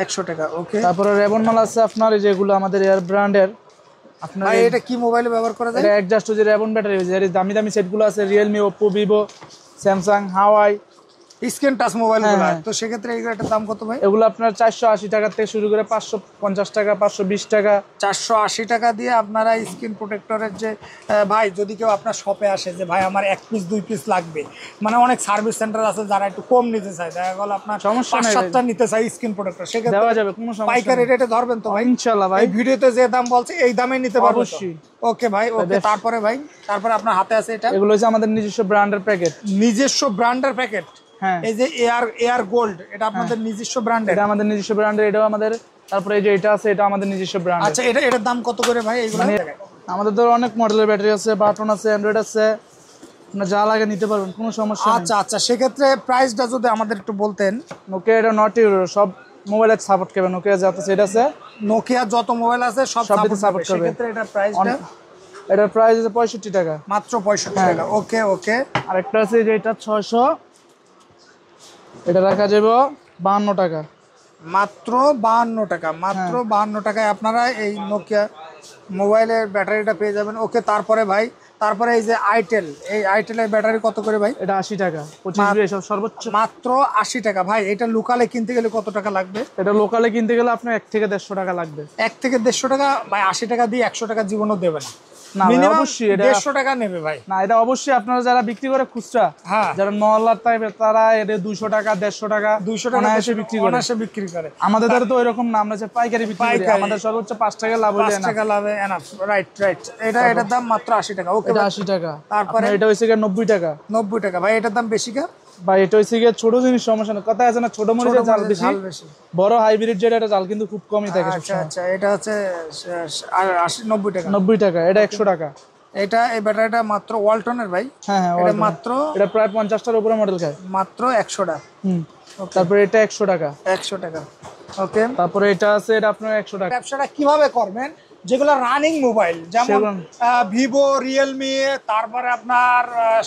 100 টাকা। ওকে, তারপরে রেবন মাল আছে আপনার, এই যেগুলো আমাদের এয়ার ব্র্যান্ডের। আপনার ভাই এটা কি মোবাইলে ব্যবহার করা যায়? এটা অ্যাডজাস্ট যে রেবন ব্যাটারি, যে দামি দামি সেটগুলো আছে, রিয়েলমি, ওপ্পো, ভিভো, স্যামসাং, হাওয়াই, স্ক্রিন টাচ মোবাইলগুলো। তো সেক্ষেত্রে এটার দাম কত ভাই? এগুলো আপনার 480 টাকা থেকে শুরু করে 550 টাকা, 520 টাকা। 480 টাকা দিয়ে আপনারা স্ক্রিন প্রোটেক্টরের যে ভাই, যদি কেউ আপনার শপে আসে যে ভাই আমার 1 পিস 2 পিস লাগবে, মানে অনেক সার্ভিস সেন্টার আছে যারা একটু কম নিতে চায়, দেখা গেল আপনার 5-7টা নিতে চায় স্ক্রিন প্রোটেক্টর, সেক্ষেত্রে দেওয়া যাবে, কোনো সমস্যা পাইকারি রেটে ধরবেন তো ভাই? ইনশাআল্লাহ ভাই, এই ভিডিওতে যে দাম বলছে এই দামে নিতে পারবো অবশ্যই। ওকে ভাই, ওকে। তারপরে ভাই, তারপরে আপনার হাতে আছে এটা, এগুলো হচ্ছে আমাদের নিজস্ব ব্র্যান্ডের প্যাকেট। নিজস্ব ব্র্যান্ডের প্যাকেট? হ্যাঁ। এই যে এয়ার গোল্ড, এটা আপনাদের নিজস্ব ব্র্যান্ডের? এটা আমাদের নিজস্ব ব্র্যান্ডের, এটাও আমাদের। তারপরে এই যে এটা আছে, এটা আমাদের নিজস্ব ব্র্যান্ড। আচ্ছা, এটার দাম কত করে ভাই এগুলো? আমাদের তো অনেক মডেলের ব্যাটারি আছে, বাটন আছে, অ্যান্ড্রয়েড আছে, আপনার যা লাগে নিতে পারবেন, কোনো সমস্যা নেই। আচ্ছা আচ্ছা, সেক্ষেত্রে প্রাইসটা যদি আমাদের একটু বলতেন। নোকিয়া এটা নট ইউরো, সব মোবাইলে সাপোর্ট করবে। নোকিয়া যত সেট আছে, নোকিয়া যত মোবাইল আছে সব সাপোর্ট করবে। সেক্ষেত্রে এটার প্রাইসটা? এটার প্রাইস আছে 65 টাকা, মাত্র 65 টাকা। ওকে ওকে। আরেকটা আছে যে এটা 600, এটা রাখা যাবে 52 টাকা। মাত্র 52 টাকা, মাত্র 52 টাকায় আপনারা এই নোকিয়া মোবাইলের ব্যাটারিটা পেয়ে যাবেন। ওকে, তারপরে ভাই, তারপরে এই যে আইটেল, এই আইটেলের ব্যাটারি কত করে ভাই? এটা 80 টাকা, 25 সব সর্বোচ্চ মাত্র 80 টাকা। ভাই এটা লোকালে কিনতে গেলে কত টাকা লাগবে? এটা লোকালে কিনতে গেলে আপনার 1 থেকে 150 টাকা লাগবে। 1 থেকে 150 টাকা? ভাই 80 টাকা দিয়ে 100 টাকা জীবনও দেবে না, না ভাই, মিনিমাম অবশ্যই এটা 150 টাকা নেবে ভাই। না, এটা অবশ্যই আপনারা যারা বিক্রি করে খুচরা, হ্যাঁ, যারা মহল্লার টাইপের, তারা এটা 200 টাকা 150 টাকা 200 টাকা এসে বিক্রি করে। বিক্রি করে। আমাদের দ্বারা তো এরকম না, আমরা যে পাইকারি বিক্রি করি, আমাদের সর্বোচ্চ 5 টাকা লাভ হলে 5 টাকা লাভে এনাফ। Right right. এটার দাম মাত্র 80 টাকা। ওকে, এটা 80 টাকা। তারপরে এটা হইছে 90 টাকা। 90 টাকা। ভাই এটার দাম বেশি কা? ভাই এটা হইছে ছোট জিনিস, সমস্যা না, কথা আছে না, ছোট মরিচের ঝাল বেশি, বড় হাইব্রিড যেটা, এটা ঝাল কিন্তু খুব কমই থাকে। আচ্ছা আচ্ছা, এটা হচ্ছে 90 টাকা। 90 টাকা, এটা 100 টাকা। এটা এই ব্যাটারিটা মাত্র ওয়ালটনের ভাই? হ্যাঁ হ্যাঁ, এটা মাত্র, এটা প্রায় 50টার উপরে মডেল খায়, মাত্র 100 টাকা। তারপরে এটা 100 টাকা। 100 টাকা। ওকে, তারপরে এটা আছে, এটা আপনার 100 টাকা। ব্যবসাটা কিভাবে করবেন? যেগুলো রানিং মোবাইল, যেমন ভিভো, রিয়েলমি, তারপরে আপনার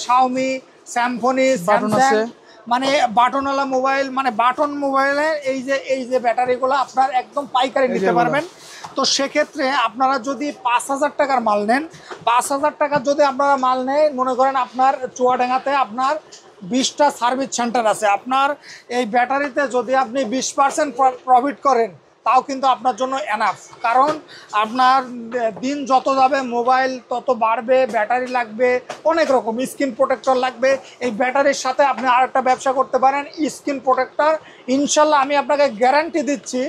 শাওমি, স্যামসং, স্যামসাং, মানে বাটনওয়ালা মোবাইল, মানে বাটন মোবাইলের এই যে ব্যাটারিগুলো আপনার একদম পাইকারি নিতে পারবেন। তো সেক্ষেত্রে আপনারা যদি 5000 টাকার মাল নেন, 5000 টাকার যদি আপনারা মাল নেন, মনে করেন আপনার চুয়াডাঙ্গাতে আপনার 20টা সার্ভিস সেন্টার আছে, আপনার এই ব্যাটারিতে যদি আপনি 20% প্রফিট করেন, তাও কিন্তু আপনার জন্য এনাফ। কারণ আপনার দিন যত যাবে মোবাইল তত বাড়বে, ব্যাটারি লাগবে, অনেক রকম স্ক্রিন প্রোটেক্টর লাগবে। এই ব্যাটারির সাথে আপনি আরেকটা ব্যবসা করতে পারেন, স্ক্রিন প্রোটেক্টর। ইনশাল্লাহ আমি আপনাকে গ্যারান্টি দিচ্ছি,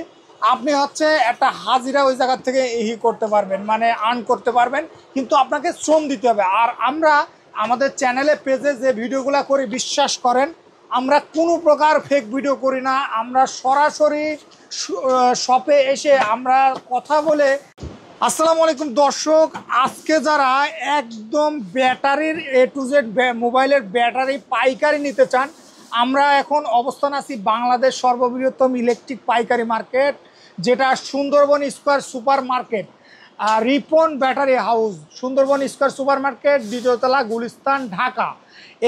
আপনি হচ্ছে একটা হাজিরা ওই জায়গা থেকে করতে পারবেন, মানে আর্ন করতে পারবেন, কিন্তু আপনাকে শ্রম দিতে হবে। আর আমরা আমাদের চ্যানেলে পেজে যে ভিডিওগুলো করি, বিশ্বাস করেন আমরা কোনো প্রকার ফেক ভিডিও করি না। আমরা সরাসরি শপে এসে আমরা কথা বলে। আসসালামু আলাইকুম দর্শক, আজকে যারা একদম ব্যাটারির A to Z মোবাইলের ব্যাটারি পাইকারি নিতে চান, আমরা এখন অবস্থান আছি বাংলাদেশ সর্ববৃহত্তম ইলেকট্রিক পাইকারি মার্কেট, যেটা Sundarban square super market, Ripon battery house, Sundarban square super market, দ্বিতীয় তলা, গুলিস্তান, ঢাকা।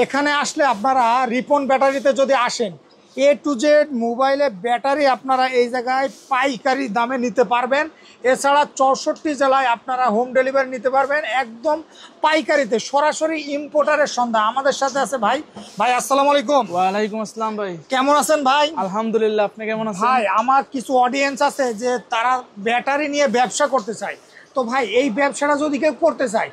এখানে আসলে আপনারা রিপন ব্যাটারিতে যদি আসেন, A to Z মোবাইলের ব্যাটারি আপনারা এই জায়গায় পাইকারি দামে নিতে পারবেন। এছাড়া 64 জেলায় আপনারা হোম ডেলিভারি নিতে পারবেন একদম পাইকারিতে, সরাসরি ইম্পোর্টারের সন্ধ্যা। আমাদের সাথে আছে ভাই। ভাই আসসালামু আলাইকুম। ওয়ালাইকুম আসসালাম ভাই, কেমন আছেন ভাই? আলহামদুলিল্লাহ, আপনি কেমন আছেন? ভাই আমার কিছু অডিয়েন্স আছে যে তারা ব্যাটারি নিয়ে ব্যবসা করতে চায়। তো ভাই এই ব্যবসাটা যদি কেউ করতে চায়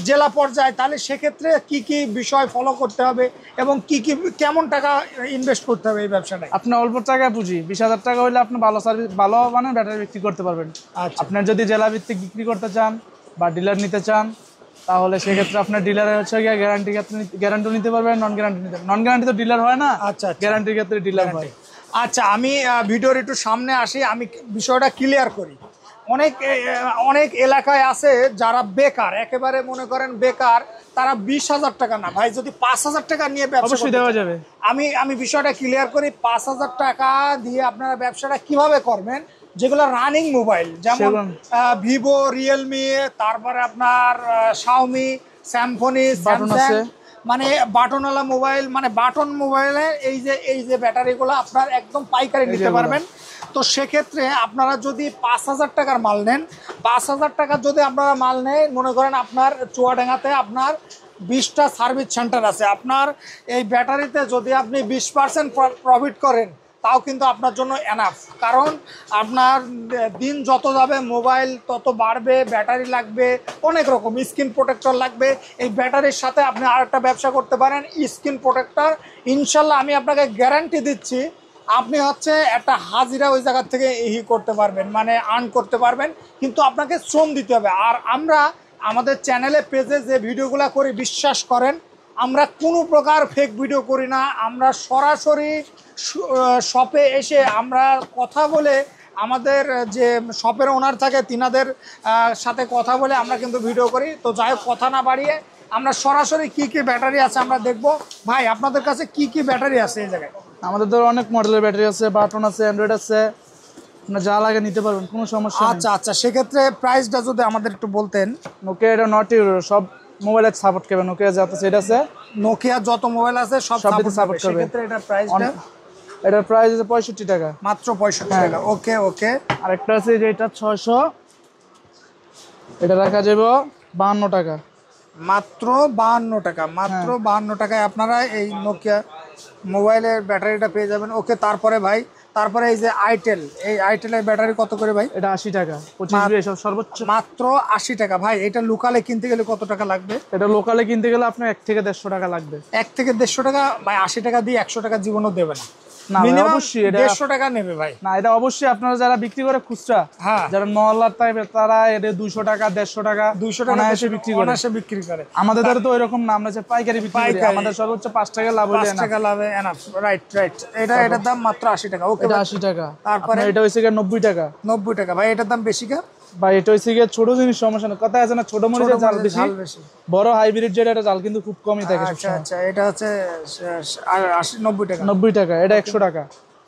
জেলা পর্যায়ে, তাহলে সেক্ষেত্রে কি কি বিষয় ফলো করতে হবে এবং কি কি কেমন টাকা ইনভেস্ট করতে হবে এই ব্যবসাটায়? আপনি অল্প টাকায় পুঁজি 20,000 টাকা হলে আপনি ভালো সার্ভিস, ভালো মানে ব্যাটারি বিক্রি করতে পারবেন। আচ্ছা, আপনার যদি জেলা ভিত্তিক বিক্রি করতে চান বা ডিলার নিতে চান, তাহলে সেক্ষেত্রে আপনার ডিলারের হচ্ছে গ্যারান্টি গ্যারান্টি নিতে পারবেন, নন গ্যারান্টি তো ডিলার হয় না। আচ্ছা, গ্যারান্টির ক্ষেত্রে ডিলার হয়। আচ্ছা, আমি ভিডিওর একটু সামনে আসি, আমি বিষয়টা ক্লিয়ার করি। অনেক এলাকায় আছে যারা বেকার, একেবারে মনে করেন বেকার, তারা 20,000 টাকা না ভাই, যদি 5,000 টাকা নিয়ে ব্যবসা দেওয়া যাবে। আমি বিষয়টা ক্লিয়ার করি। 5,000 টাকা দিয়ে আপনারা ব্যবসাটা কিভাবে করবেন? যেগুলো রানিং মোবাইল, যেমন ভিভো, রিয়েলমি, তারপরে আপনার শাওমি, স্যামসং, মানে বাটনওয়ালা মোবাইল, মানে বাটন মোবাইলে এই যে ব্যাটারিগুলো আপনার একদম পাইকারি নিতে পারবেন। তো সেক্ষেত্রে আপনারা যদি 5,000 টাকার মাল নেন, 5,000 টাকার যদি আপনারা মাল নেন, মনে করেন আপনার চুয়াডাঙ্গাতে আপনার 20টা সার্ভিস সেন্টার আছে, আপনার এই ব্যাটারিতে যদি আপনি 20% প্রফিট করেন তাও কিন্তু আপনার জন্য এনাফ। কারণ আপনার দিন যত যাবে মোবাইল তত বাড়বে, ব্যাটারি লাগবে, অনেক রকম স্ক্রিন প্রোটেক্টর লাগবে। এই ব্যাটারির সাথে আপনি আরেকটা ব্যবসা করতে পারেন, স্ক্রিন প্রোটেক্টর। ইনশাল্লাহ আমি আপনাকে গ্যারান্টি দিচ্ছি আপনি হচ্ছে একটা হাজিরা ওই জায়গা থেকে করতে পারবেন, মানে আর্ন করতে পারবেন, কিন্তু আপনাকে শ্রম দিতে হবে। আর আমরা আমাদের চ্যানেলে পেজে যে ভিডিওগুলো করি, বিশ্বাস করেন আমরা কোনো প্রকার ফেক ভিডিও করি না। আমরা সরাসরি শপে এসে আমরা কথা বলে, আমাদের যে শপের ওনার থাকে তিনাদের সাথে কথা বলে আমরা কিন্তু ভিডিও করি। তো যাই হোক, কথা না বাড়িয়ে আমরা সরাসরি কি কি ব্যাটারি আছে আমরা দেখব। ভাই আপনাদের কাছে কি কি ব্যাটারি আছে এই জায়গায়? আমাদের ধর অনেক মডেলের ব্যাটারি আছে, বাটন আছে, অ্যান্ড্রয়েড আছে, আপনার যা লাগে নিতে পারবেন, কোনো সমস্যা নেই। আচ্ছা আচ্ছা, সেক্ষেত্রে প্রাইসটা যদি আমাদের একটু বলতেন। নোকিয়া এটা নট ইউরো, সব মোবাইলে সাপোর্ট করবে। নোকিয়া যত সেট আছে, নোকিয়া যত মোবাইল আছে সব সাপোর্ট করবে। সেক্ষেত্রে এটা প্রাইসটা, এটার প্রাইস আছে 65 টাকা, মাত্র 65 টাকা। ওকে ওকে। আরেকটা আছে যে এটা 600, এটা রাখা যাবে 52 টাকা, মাত্র 52 টাকা। মাত্র 52 টাকায় আপনারা এই নোকিয়া মোবাইলের ব্যাটারিটা পেয়ে যাবেন। ওকে, তারপরে ভাই, তারপরে এই যে আইটেল, এই আইটেলের ব্যাটারি কত করে ভাই? এটা 80 টাকা, 25 সব সর্বোচ্চ মাত্র 80 টাকা। ভাই এটা লোকালে কিনতে গেলে কত টাকা লাগবে? এটা লোকালে কিনতে গেলে আপনার 1 থেকে 150 টাকা লাগবে। 1 থেকে 150 টাকা? ভাই 80 টাকা দিয়ে 100 টাকা জীবনও দেবে না, না মিনিমাম অবশ্যই এটা 150 টাকা নেবে ভাই। না, এটা অবশ্যই আপনারা যারা বিক্রি করে খুচরা, হ্যাঁ, যারা মহল্লার টাইপের, তারা এটা 200 টাকা 150 টাকা 200 টাকা এসে বিক্রি করে, বিক্রি করে। আমাদের দ্বারা তো ওইরকম না, আমরা যে পাইকারি বিক্রি করি, আমাদের সর্বোচ্চ 5 টাকা লাভ হলে 5 টাকা লাভে এনাফ। Right right. এটার দাম মাত্র 80 টাকা। ওকে, এটা 80 টাকা। তারপরে এটা হইছে 90 টাকা। 90 টাকা। ভাই এটার দাম বেশি কা? ভাই এটা হইছে ছোট জিনিস, সমস্যা না, কথা আছে না, ছোট মরিচের জাল বেশি, বড় হাইব্রিড যেটা এটা জাল কিন্তু খুব কমই থাকে। আচ্ছা আচ্ছা, এটা হচ্ছে 90 টাকা। 90 টাকা। এটা 100 টাকা।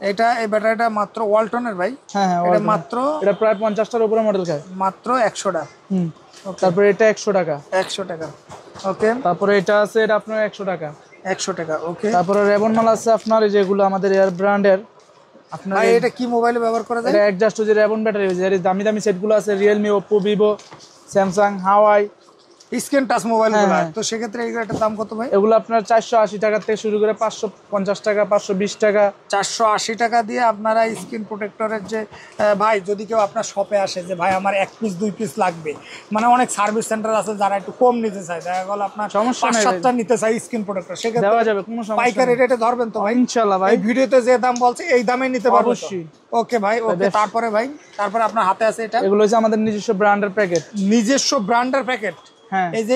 এটা এই ব্যাটারিটা মাত্র ওয়ালটনের ভাই। হ্যাঁ হ্যাঁ, এটা মাত্র, এটা প্রায় 50টার উপরে মডেল খায়, মাত্র 100 টাকা। তারপরে এটা 100 টাকা। 100 টাকা। ওকে, তারপরে এটা আছে, এটা আপনার 100 টাকা। 100 টাকা। ওকে, তারপরে রেবন মাল আছে আপনার, এই যেগুলো আমাদের এয়ার ব্র্যান্ডের। আপনার ভাই এটা কি মোবাইলে ব্যবহার করা যায়? এটা অ্যাডজাস্ট যে রেবন ব্যাটারি, যে দামি দামি সেটগুলো আছে, রিয়েলমি, ওপ্পো, ভিভো, স্যামসাং, হাওয়াই, স্ক্রিন টাচ মোবাইলগুলো। তো সেক্ষেত্রে এগুলোর দাম কত ভাই? এগুলো আপনার 480 টাকা থেকে শুরু করে 550 টাকা, 520 টাকা। 480 টাকা দিয়ে আপনারা স্ক্রিন প্রোটেক্টরের যে, ভাই যদি কেউ আপনার শপে আসে যে ভাই আমার 1 পিস 2 পিস লাগবে, মানে অনেক সার্ভিস সেন্টার আছে যারা একটু কম নিতে চায়, দেখা গেল আপনার 5-7টা নিতে চায় স্ক্রিন প্রোটেক্টর, সেক্ষেত্রে দেওয়া যাবে, কোনো সমস্যা নেই। পাইকারি রেটে ধরবেন তো ভাই? ইনশাআল্লাহ ভাই, এই ভিডিওতে যে দাম বলছে এই দামে নিতে পারবো অবশ্যই। ওকে ভাই, ওকে। তারপরে ভাই, তারপরে আপনার হাতে আছে এটা, এগুলো হচ্ছে আমাদের নিজস্ব ব্র্যান্ডের প্যাকেট। নিজস্ব ব্র্যান্ডের প্যাকেট? হ্যাঁ, এই যে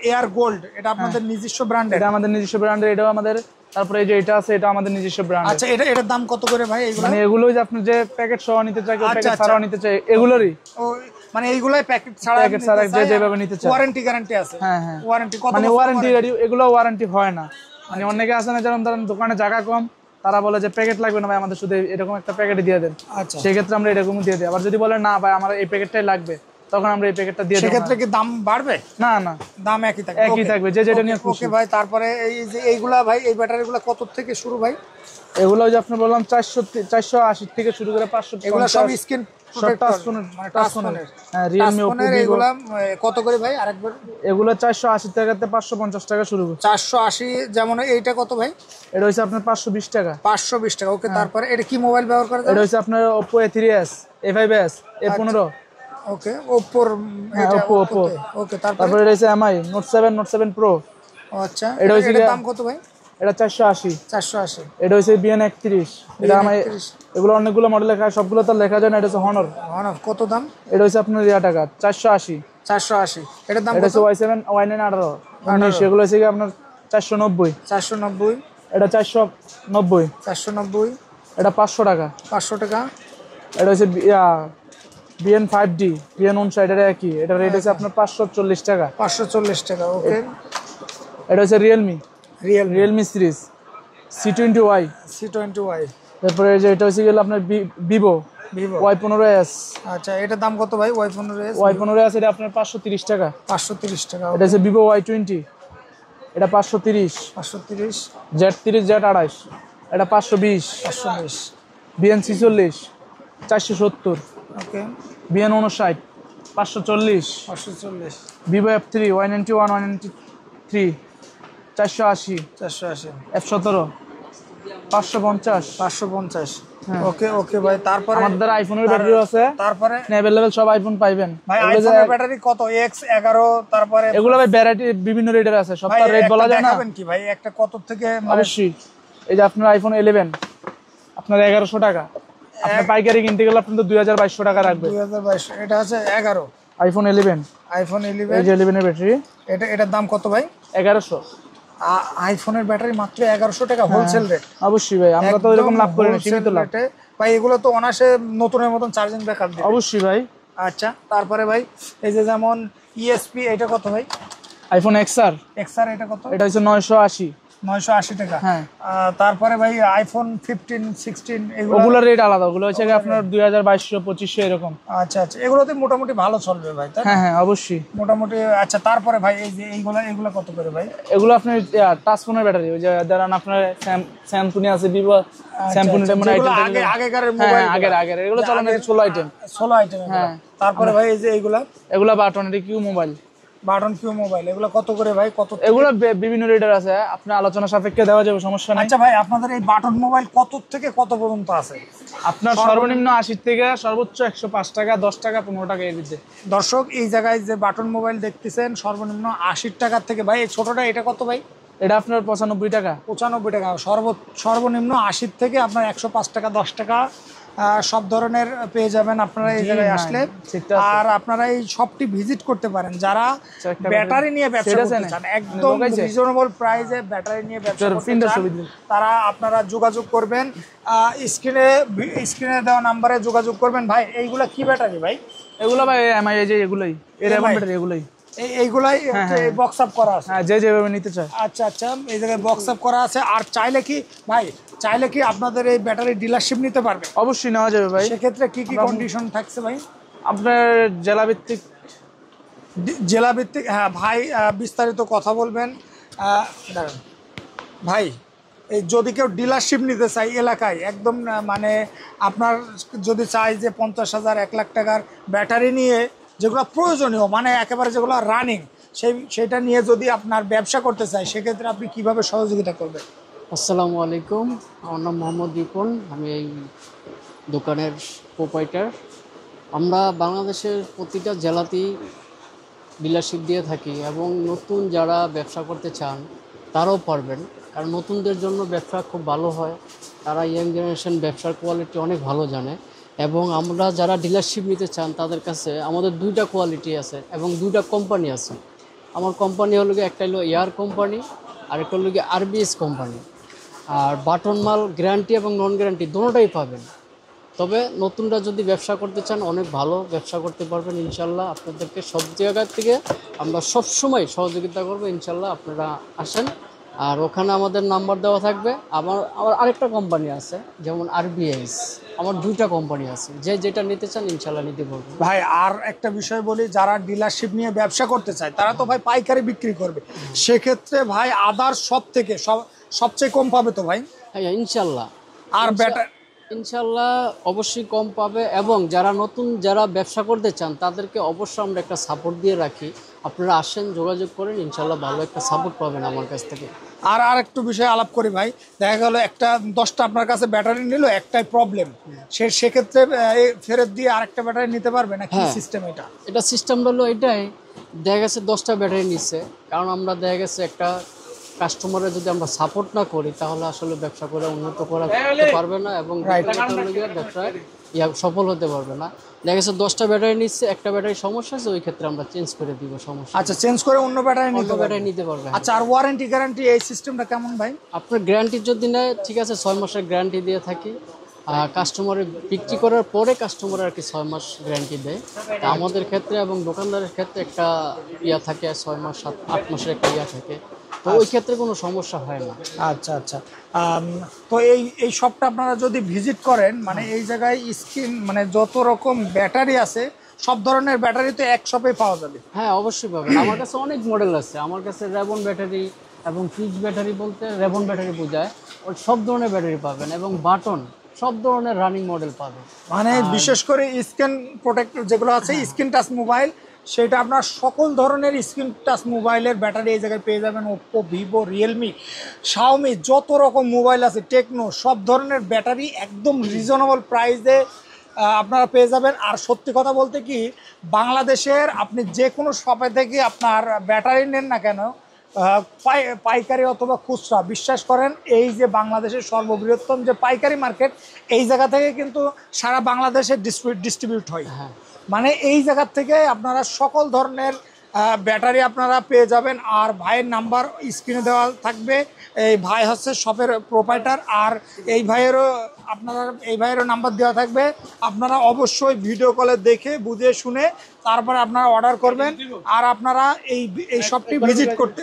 এয়ার গোল্ড, এটা আপনাদের নিজস্ব ব্র্যান্ডের? এটা আমাদের নিজস্ব ব্র্যান্ডের, এটাও আমাদের। তারপরে এই যে এটা আছে, এটা আমাদের নিজস্ব ব্র্যান্ড। আচ্ছা, এটার দাম কত করে ভাই? এইগুলো মানে এগুলোই যে আপনি যে প্যাকেট সহ নিতে চাই, প্যাকেট ছাড়াও নিতে চাই, এগুলোরই। ও মানে এইগুলাই প্যাকেট ছাড়া যে যেভাবে নিতে চাই। ওয়ারেন্টি গ্যারান্টি আছে? হ্যাঁ হ্যাঁ। ওয়ারেন্টি কত? মানে ওয়ারেন্টি, এগুলো ওয়ারেন্টি হয় না। মানে অনেকে আছে না, যেমন ধরেন দোকানে জায়গা কম, তারা বলে যে প্যাকেট লাগবে না ভাই, আমাদের শুধু এরকম একটা প্যাকেট দিয়ে দেন। আচ্ছা, সেক্ষেত্রে আমরা এরকম দিয়ে দিই। আবার যদি বলে না ভাই আমার এই প্যাকেটটাই লাগবে, তখন আমরা এই প্যাকেটটা দিয়ে দিই। সেক্ষেত্রে কি দাম বাড়বে? না না, দাম একই থাকবে। একই থাকবে, যে যেটা নিয়ে খুশি। ওকে ভাই, তারপরে এই যে এইগুলা ভাই, এই ব্যাটারিগুলো কত থেকে শুরু ভাই? এগুলো যে আপনি বললাম 480 থেকে শুরু করে 500। এগুলো সব স্ক্রিন প্রোটেক্টর, মানে টাচ ফোনের। হ্যাঁ, রিয়েলমি, ওপ্পো, ভিভো। এগুলা কত করে ভাই আরেকবার? এগুলো 480 টাকা থেকে 550 টাকা শুরু করে। 480, যেমন এইটা কত ভাই? এটা হচ্ছে আপনার 520 টাকা। 520 টাকা। ওকে, তারপরে এটা কি মোবাইল ব্যবহার করা যায়? এটা হচ্ছে আপনার Oppo A3s, A5s, A15। ওকে, ওপ্পোর, এটা Oppo। ওকে, তারপরে এটা হচ্ছে MI Note 7 Pro। আচ্ছা, এটা হচ্ছে এটার দাম কত ভাই? এটা 480। 480। এটা হচ্ছে BN31। এটা আমি, এগুলো অনেকগুলো মডেল লেখা, সবগুলো তো লেখা যায় না। এটা হচ্ছে Honor। কত দাম? এটা হচ্ছে আপনার টাকা 480। 480। এটার দাম এটা হচ্ছে Y7, Y9, 18, 19। এগুলো হচ্ছে আপনার 490। 490। এটা 490। 490। এটা 500 টাকা। 500 টাকা। এটা হচ্ছে BN5D, BN59, এটা একই। এটা রেট হচ্ছে আপনার 540 টাকা। 540 টাকা। ওকে, এটা হচ্ছে রিয়েলমি সিরিজ C20Y। C20Y। তারপরে যে এটা হচ্ছে গেল আপনার ভিভো Y15s। আচ্ছা, এটার দাম কত ভাই? Y15s। Y15s এটা আপনার 530 টাকা। 530 টাকা। এটা হচ্ছে ভিভো Y20। এটা 530, 530, Z30 Z28, এটা 520, 520, BN46 470, ওকে, BN59 540, 540, Vivo F3 Y91 Y93 480, 480, F17 550, 550, হ্যাঁ। ওকে ওকে ভাই। তারপরে আমাদের দ্বারা আইফোনের ব্যাটারিও আছে, তারপরে অ্যাভেলেবেল সব আইফোন পাইবেন। ভাই আইফোনের ব্যাটারি কত? X11, তারপরে এগুলো ভাই ভ্যারাইটি বিভিন্ন রেটের আছে, সব ভাই তার রেট বলা যায় না। দেখাবেন কি ভাই একটা কত থেকে? অবশ্যই, এই যে আপনার আইফোন 11 আপনার 1100 টাকা, আপনার পাইকারি কিনতে গেলে আপনার তো 2200 টাকা রাখবে। 2022, এটা হচ্ছে 11, আইফোন 11, আইফোন এই 11, যে 11 এর ব্যাটারি, এটার দাম কত ভাই? 1100। আইফোনের ব্যাটারি মাত্র 1100 টাকা, হোলসেল রেট। অবশ্যই ভাই, আমরা তো এরকম লাভ করি না, সীমিত লাভ। ভাই এগুলো তো অনাসে নতুনের মতন চার্জিং ব্যাকআপ দিবে। অবশ্যই ভাই। আচ্ছা, তারপরে ভাই এই যে যেমন ইএসপি, এটা কত ভাই? আইফোন XR, এক্সআর, এটা কত? এটা হচ্ছে 980, 980 টাকা। হ্যাঁ। তারপরে ভাই আইফোন 15, 16 এগুলো? ওগুলোর রেট আলাদা, ওগুলো হচ্ছে আপনার 2200 2500 এরকম। আচ্ছা আচ্ছা, এগুলোতে মোটামুটি ভালো চলবে ভাই, তাই না? হ্যাঁ হ্যাঁ অবশ্যই। মোটামুটি। আচ্ছা, তারপরে ভাই এই যে এগুলো কত করে ভাই? এগুলো আপনার টাচ ফোনের ব্যাটারি, ওই যে ধরেন আপনার স্যামসুনি আছে, ভিভো স্যামসুনি যেমন আইটেম আগে আগেকার হ্যাঁ মোবাইল, আগের এগুলো চলে না, 16 আইটেম। 16 আইটেম। হ্যাঁ। তারপরে ভাই এই যে এগুলো button Q mobile, button Q mobile, এগুলো কত করে ভাই? কত? এগুলো বিভিন্ন রেটের আছে, আপনি আলোচনা সাপেক্ষে দেওয়া যাবে, সমস্যা নাই। আচ্ছা ভাই, আপনাদের এই বাটন মোবাইল কত থেকে কত পর্যন্ত আছে? আপনার সর্বনিম্ন 80 থেকে সর্বোচ্চ 105 টাকা, 10 টাকা, 15 টাকা এর মধ্যে। দর্শক, এই জায়গায় যে বাটন মোবাইল দেখতেছেন সর্বনিম্ন 80 টাকার থেকে। ভাই এই ছোটটা, এটা কত ভাই? এটা আপনার 95 টাকা। 95 টাকা। সর্বনিম্ন 80 থেকে আপনার 105 টাকা, 10 টাকা সব ধরনের পেয়ে যাবেন আপনারা এই জায়গায় আসলে। আর আপনারা এই শপটি ভিজিট করতে পারেন যারা ব্যাটারি নিয়ে ব্যবসা করতে চান, একদম রিজনেবল প্রাইসে ব্যাটারি নিয়ে ব্যবসা করতে চান, তারা আপনারা যোগাযোগ করবেন, স্ক্রিনে দেওয়া নাম্বারে যোগাযোগ করবেন। ভাই এইগুলা কি ব্যাটারি ভাই? এগুলো ভাই এমআই, যে এগুলাই এর ব্যাটারি, এগুলাই এইগুলাই বক্স আপ করা আছে। হ্যাঁ, যে যেভাবে নিতে চায়। আচ্ছা আচ্ছা, এই জায়গায় বক্স আপ করা আছে। আর চাইলে কি আপনাদের এই ব্যাটারি ডিলারশিপ নিতে পারবে? অবশ্যই নেওয়া যাবে ভাই। সেক্ষেত্রে কি কি কন্ডিশন থাকছে ভাই? আপনার জেলাভিত্তিক। হ্যাঁ ভাই, বিস্তারিত কথা বলবেন। দাঁড়ান ভাই, এই যদি কেউ ডিলারশিপ নিতে চায় এলাকায় একদম, মানে আপনার যদি চাই যে 50,000 1 লাখ টাকার ব্যাটারি নিয়ে, যেগুলো প্রয়োজনীয়, মানে একেবারে যেগুলো রানিং, সেটা নিয়ে যদি আপনার ব্যবসা করতে চায়, সেক্ষেত্রে আপনি কিভাবে সহযোগিতা করবেন? আসসালামু আলাইকুম, আমার নাম মোহাম্মদ রিপন, আমি এই দোকানের প্রোপাইটার। আমরা বাংলাদেশের প্রতিটা জেলাতেই ডিলারশিপ দিয়ে থাকি এবং নতুন যারা ব্যবসা করতে চান তারাও পারবেন, কারণ নতুনদের জন্য ব্যবসা খুব ভালো হয়। তারা ইয়াং জেনারেশন ব্যবসার কোয়ালিটি অনেক ভালো জানে এবং আমরা যারা ডিলারশিপ নিতে চান তাদের কাছে আমাদের 2টা কোয়ালিটি আছে এবং 2টা কোম্পানি আছে। আমার কোম্পানি হলো গিয়ে, একটা হলো এয়ার কোম্পানি আর একটা হলো গিয়ে আরবিএস কোম্পানি। আর বাটন মাল গ্যারান্টি এবং নন গ্যারান্টি দুটোটাই পাবেন। তবে নতুনরা যদি ব্যবসা করতে চান অনেক ভালো ব্যবসা করতে পারবেন ইনশাল্লাহ। আপনাদেরকে সব জায়গা থেকে আমরা সবসময় সহযোগিতা করবো ইনশাল্লাহ, আপনারা আসেন। আর ওখানে আমাদের নাম্বার দেওয়া থাকবে। আমার আরেকটা কোম্পানি আছে, যেমন আরবিএস। আমার 2টা কোম্পানি আছে, যে যেটা নিতে চান ইনশাল্লাহ নিতে পারবেন। ভাই আর একটা বিষয় বলি, যারা ডিলারশিপ নিয়ে ব্যবসা করতে চায় তারা তো ভাই পাইকারি বিক্রি করবে, সেক্ষেত্রে ভাই আদার সব থেকে সবচেয়ে কম পাবে তো ভাই? হ্যাঁ ইনশাল্লাহ। আর ব্যাটারি ইনশাল্লাহ অবশ্যই কম পাবে এবং যারা ব্যবসা করতে চান তাদেরকে অবশ্যই আমরা একটা সাপোর্ট দিয়ে রাখি। আপনারা আসেন, যোগাযোগ করেন, ইনশাল্লাহ ভালো একটা সাপোর্ট পাবেন আমার কাছ থেকে। আর একটু বিষয় আলাপ করি ভাই, দেখা গেল একটা 10টা আপনার কাছে ব্যাটারি নিল, একটাই প্রবলেম, সেক্ষেত্রে ফেরত দিয়ে আরেকটা ব্যাটারি নিতে পারবে না কি সিস্টেম? এটা সিস্টেম হলো এটাই, দেখা গেছে 10টা ব্যাটারি নিচ্ছে, কারণ আমরা দেখা গেছে একটা কাস্টমারের যদি আমরা সাপোর্ট না করি তাহলে আসলে ব্যবসা করে উন্নত করতে পারবে না এবং ব্যবসায় সফল হতে পারবে না। দেখা গেছে 10টা ব্যাটারি নিচ্ছে, একটা ব্যাটারি সমস্যা আছে, ওই ক্ষেত্রে আমরা চেঞ্জ করে দিব সমস্যা। আচ্ছা, চেঞ্জ করে অন্য ব্যাটারি নিতে পারবে। আচ্ছা, আর ওয়ারেন্টি গ্যারান্টি এই সিস্টেমটা কেমন ভাই? আপনার গ্যারান্টি যদি নেয় ঠিক আছে, 6 মাসের গ্যারান্টি দিয়ে থাকি। কাস্টমারের বিক্রি করার পরে কাস্টমার আর কি 6 মাস গ্যারান্টি দেয়। তা আমাদের ক্ষেত্রে এবং দোকানদারের ক্ষেত্রে একটা থাকে 6 মাস 8 মাসের একটা থাকে, তো ওই ক্ষেত্রে কোনো সমস্যা হয় না। আচ্ছা আচ্ছা, তো এই শপটা আপনারা যদি ভিজিট করেন, মানে এই জায়গায় স্ক্রিন, মানে যত রকম ব্যাটারি আছে সব ধরনের ব্যাটারি তো এক শপে পাওয়া যাবে? হ্যাঁ অবশ্যই পাবেন। আমার কাছে অনেক মডেল আছে, আমার কাছে রেবন ব্যাটারি, এবং ফিক্স ব্যাটারি বলতে রেবন ব্যাটারি বোঝায়, ওই সব ধরনের ব্যাটারি পাবেন এবং বাটন সব ধরনের রানিং মডেল পাবেন। মানে বিশেষ করে স্ক্রিন প্রোটেক্টর যেগুলো আছে, স্ক্রিন টাচ মোবাইল, সেটা আপনার সকল ধরনের স্ক্রিন টাচ মোবাইলের ব্যাটারি এই জায়গায় পেয়ে যাবেন। ওপ্পো, ভিভো, রিয়েলমি, শাওমি, যত রকম মোবাইল আছে, টেকনো, সব ধরনের ব্যাটারি একদম রিজনেবল প্রাইসে আপনারা পেয়ে যাবেন। আর সত্যি কথা বলতে কি, বাংলাদেশের আপনি যে কোনো শপে থেকে আপনার ব্যাটারি নেন না কেন, পাইকারি অথবা খুচরা, বিশ্বাস করেন এই যে বাংলাদেশের সর্ববৃহত্তম যে পাইকারি মার্কেট, এই জায়গা থেকে কিন্তু সারা বাংলাদেশে ডিস্ট্রিবিউট হয়। মানে এই জায়গা থেকে আপনারা সকল ধরনের ব্যাটারি আপনারা পেয়ে যাবেন। আর ভাইয়ের নাম্বার স্ক্রিনে দেওয়া থাকবে। এই ভাই হচ্ছে শপের প্রোপাইটার, আর এই ভাইয়েরও নাম্বার দেওয়া থাকবে। আপনারা অবশ্যই ভিডিও কলে দেখে বুঝে শুনে তারপরে আপনারা অর্ডার করবেন। আর আপনারা এই শপটি ভিজিট করতে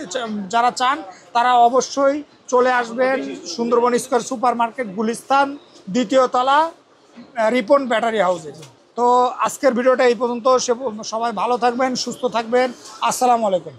যারা চান তারা অবশ্যই চলে আসবেন Sundarban square super market, Gulistan, 2য় তলা, রিপন ব্যাটারি হাউসে। তো আজকের ভিডিওটা এই পর্যন্ত। সবাই ভালো থাকবেন, সুস্থ থাকবেন। আসসালামু আলাইকুম।